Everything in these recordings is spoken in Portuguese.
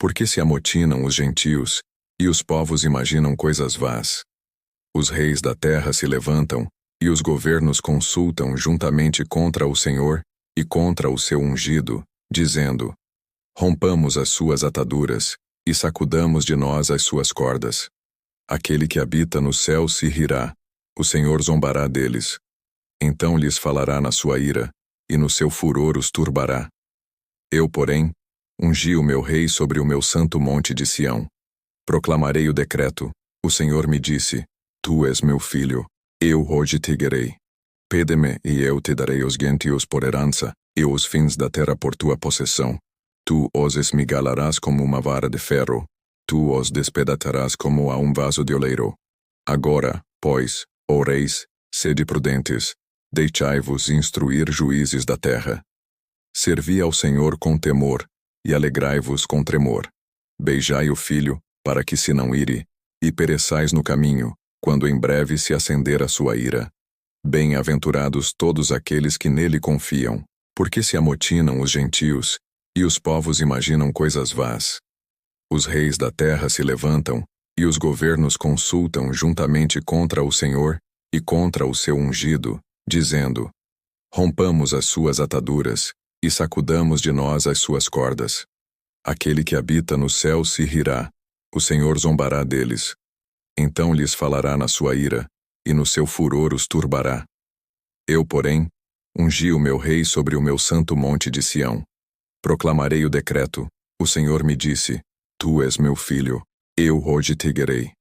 Por que se amotinam os gentios, e os povos imaginam coisas vás? Os reis da terra se levantam, e os governos consultam juntamente contra o Senhor e contra o seu ungido, dizendo: rompamos as suas ataduras, e sacudamos de nós as suas cordas. Aquele que habita no céu se rirá, o Senhor zombará deles. Então lhes falará na sua ira, e no seu furor os turbará. Eu, porém, ungi o meu rei sobre o meu santo monte de Sião. Proclamarei o decreto, o Senhor me disse: tu és meu filho, eu hoje te guiarei. Pede-me e eu te darei os gentios por herança, e os fins da terra por tua possessão. Tu os esmigalarás como uma vara de ferro, tu os despedaçarás como a um vaso de oleiro. Agora, pois, ó reis, sede prudentes, deixai-vos instruir juízes da terra. Servi ao Senhor com temor, e alegrai-vos com tremor. Beijai o filho, para que se não ire, e pereçais no caminho, quando em breve se acender a sua ira. Bem-aventurados todos aqueles que nele confiam, porque se amotinam os gentios, e os povos imaginam coisas vás. Os reis da terra se levantam, e os governos consultam juntamente contra o Senhor e contra o seu ungido, dizendo: rompamos as suas ataduras, e sacudamos de nós as suas cordas. Aquele que habita no céu se rirá, o Senhor zombará deles. Então lhes falará na sua ira, e no seu furor os turbará. Eu, porém, ungi o meu rei sobre o meu santo monte de Sião. Proclamarei o decreto, o Senhor me disse: tu és meu filho, eu hoje te guiarei.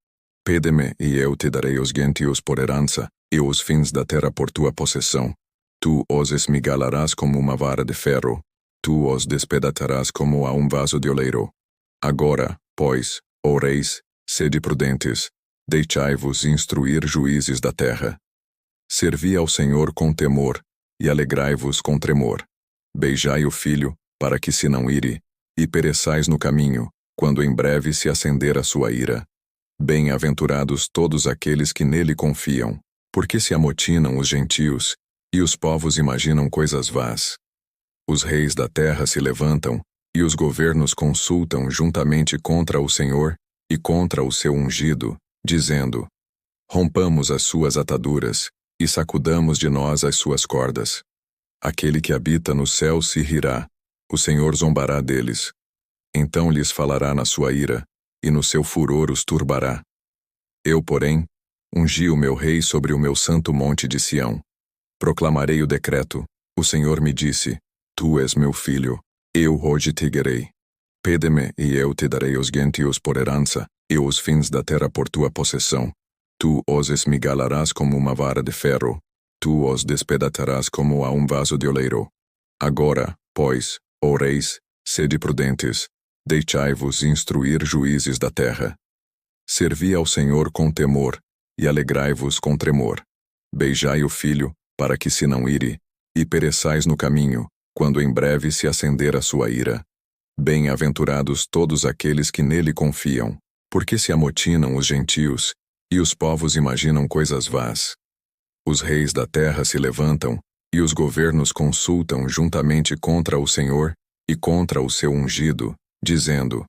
Pede-me e eu te darei os gentios por herança, e os fins da terra por tua possessão. Tu os esmigalarás como uma vara de ferro, tu os despedaçarás como a um vaso de oleiro. Agora, pois, ó reis, sede prudentes, deixai-vos instruir juízes da terra. Servi ao Senhor com temor, e alegrai-vos com tremor. Beijai o filho, para que se não ire, e pereçais no caminho, quando em breve se acender a sua ira. Bem-aventurados todos aqueles que nele confiam, porque se amotinam os gentios, e os povos imaginam coisas vás. Os reis da terra se levantam, e os governos consultam juntamente contra o Senhor e contra o seu ungido, dizendo: rompamos as suas ataduras, e sacudamos de nós as suas cordas. Aquele que habita no céu se rirá, o Senhor zombará deles. Então lhes falará na sua ira, e no seu furor os turbará. Eu, porém, ungi o meu rei sobre o meu santo monte de Sião. Proclamarei o decreto, o Senhor me disse: tu és meu filho, eu hoje te guiarei. Pede-me e eu te darei os gentios por herança, e os fins da terra por tua possessão. Tu os esmigalarás como uma vara de ferro, tu os despedaçarás como a um vaso de oleiro. Agora, pois, ó reis, sede prudentes, deixai-vos instruir juízes da terra. Servi ao Senhor com temor, e alegrai-vos com tremor. Beijai o filho, para que se não ire, e pereçais no caminho, quando em breve se acender a sua ira. Bem-aventurados todos aqueles que nele confiam, porque se amotinam os gentios, e os povos imaginam coisas vás. Os reis da terra se levantam, e os governos consultam juntamente contra o Senhor e contra o seu ungido, dizendo: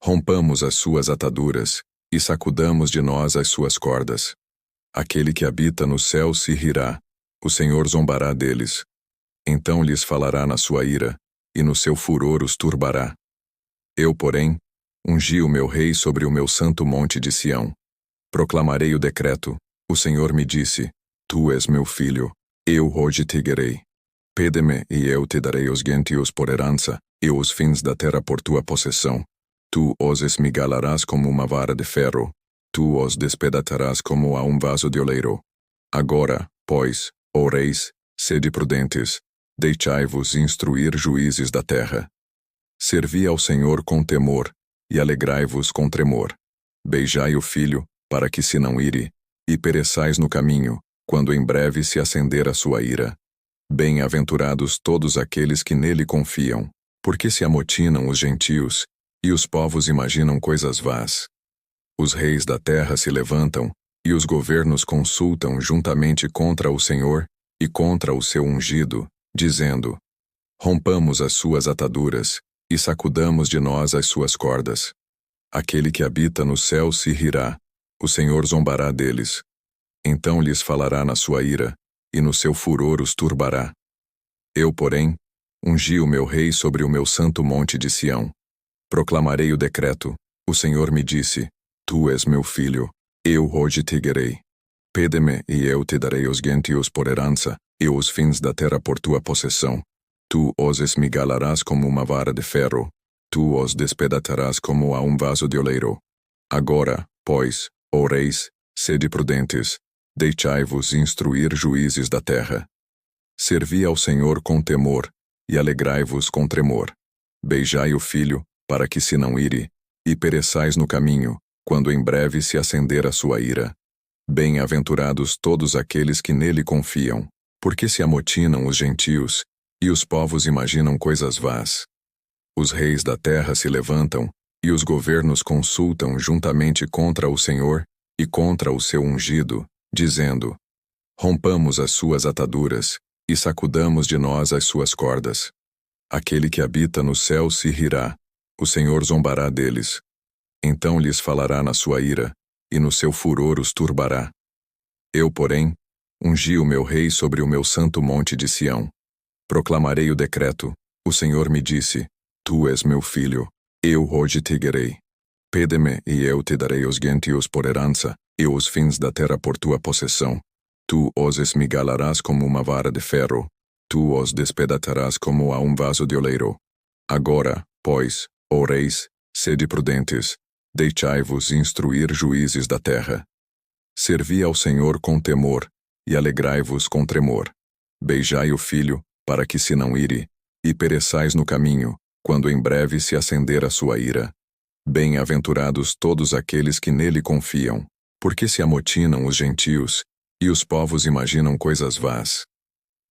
rompamos as suas ataduras, e sacudamos de nós as suas cordas. Aquele que habita no céu se rirá, o Senhor zombará deles. Então lhes falará na sua ira, e no seu furor os turbará. Eu, porém, ungi o meu rei sobre o meu santo monte de Sião. Proclamarei o decreto, o Senhor me disse: tu és meu filho, eu hoje te guiarei. Pede-me e eu te darei os gentios por herança, e os fins da terra por tua possessão. Tu os esmigalarás como uma vara de ferro, tu os despedaçarás como a um vaso de oleiro. Agora, pois, ó reis, sede prudentes, deixai-vos instruir juízes da terra. Servi ao Senhor com temor, e alegrai-vos com tremor. Beijai o filho, para que se não ire, e pereçais no caminho, quando em breve se acender a sua ira. Bem-aventurados todos aqueles que nele confiam, porque se amotinam os gentios, e os povos imaginam coisas vás. Os reis da terra se levantam, e os governos consultam juntamente contra o Senhor e contra o seu ungido, dizendo: rompamos as suas ataduras, e sacudamos de nós as suas cordas. Aquele que habita no céu se rirá, o Senhor zombará deles. Então lhes falará na sua ira, e no seu furor os turbará. Eu, porém, ungi o meu rei sobre o meu santo monte de Sião. Proclamarei o decreto, o Senhor me disse, tu és meu filho, eu hoje te gerei. Pede-me e eu te darei os gentios por herança, e os fins da terra por tua possessão. Tu os esmigalarás como uma vara de ferro, tu os despedaçarás como a um vaso de oleiro. Agora, pois, ó reis, sede prudentes, deixai-vos instruir juízes da terra. Servi ao Senhor com temor, e alegrai-vos com tremor. Beijai o filho, para que se não ire, e pereçais no caminho, quando em breve se acender a sua ira. Bem-aventurados todos aqueles que nele confiam, porque se amotinam os gentios, e os povos imaginam coisas vás. Os reis da terra se levantam, e os governos consultam juntamente contra o Senhor e contra o seu ungido, dizendo: rompamos as suas ataduras, e sacudamos de nós as suas cordas. Aquele que habita no céu se rirá, o Senhor zombará deles. Então lhes falará na sua ira, e no seu furor os turbará. Eu, porém, ungi o meu rei sobre o meu santo monte de Sião. Proclamarei o decreto, o Senhor me disse, tu és meu filho, eu hoje te gerei. Pede-me e eu te darei os gentios por herança, e os fins da terra por tua possessão. Tu os esmigalarás como uma vara de ferro, tu os despedaçarás como a um vaso de oleiro. Agora, pois, ó reis, sede prudentes, deixai-vos instruir juízes da terra. Servi ao Senhor com temor, e alegrai-vos com tremor. Beijai o filho, para que se não ire, e pereçais no caminho, quando em breve se acender a sua ira. Bem-aventurados todos aqueles que nele confiam, porque se amotinam os gentios, e os povos imaginam coisas vás.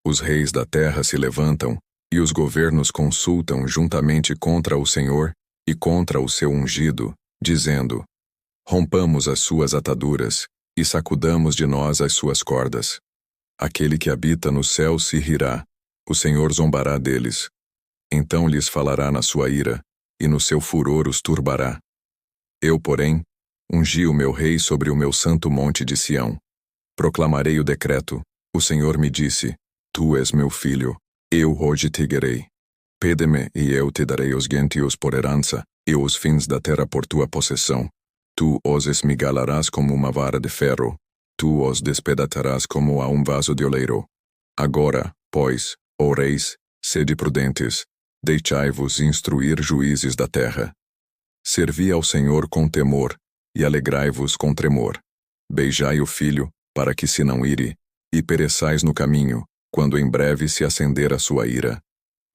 Os reis da terra se levantam, e os governos consultam juntamente contra o Senhor e contra o seu ungido, dizendo: rompamos as suas ataduras, e sacudamos de nós as suas cordas. Aquele que habita no céu se rirá, o Senhor zombará deles. Então lhes falará na sua ira, e no seu furor os turbará. Eu, porém, ungi o meu rei sobre o meu santo monte de Sião. Proclamarei o decreto, o Senhor me disse, tu és meu filho, eu hoje te gerei. Pede-me e eu te darei os gentios por herança, e os fins da terra por tua possessão. Tu os esmigalarás como uma vara de ferro, tu os despedaçarás como a um vaso de oleiro. Agora, pois, ó reis, sede prudentes, deixai-vos instruir juízes da terra. Servi ao Senhor com temor, e alegrai-vos com tremor. Beijai o filho, para que se não ire, e pereçais no caminho, quando em breve se acender a sua ira.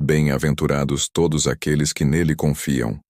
Bem-aventurados todos aqueles que nele confiam,